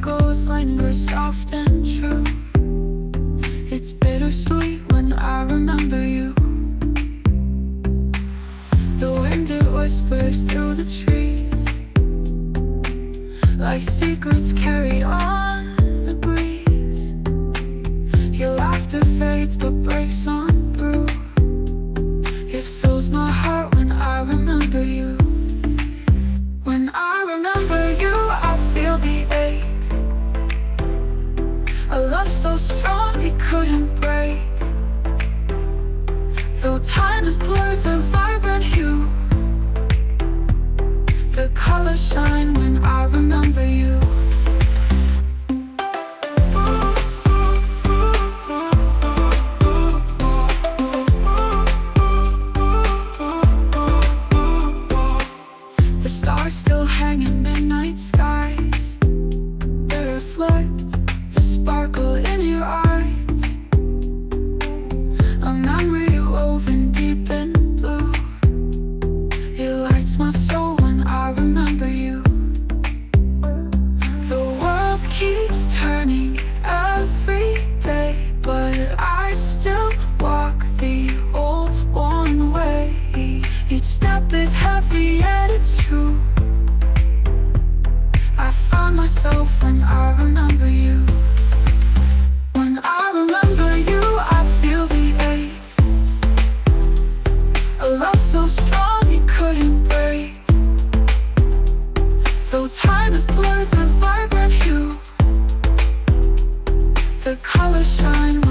echoes linger soft and true. It's bittersweet when I remember you. The wind, it whispers through the trees, like secrets carried on the breeze. Your laughter fades but breaks on through. It fills my heart when I remember you. When I remember you, I feel the ache. A love so strong it couldn't break. Though time has blurred the vibrant hue, the colors shine when I remember you. The stars still hang in midnight skies. They reflect the sparkle in your eyes. A memory woven deep in blue. It lights my soul when I remember you. The world keeps turning every day, but I still walk the old one way. Each step is heavy yet it's true. I find myself when I remember you. When I remember you, I feel the ache. A love so strong it couldn't break. Though time has blurred the vibrant hue, the colors shine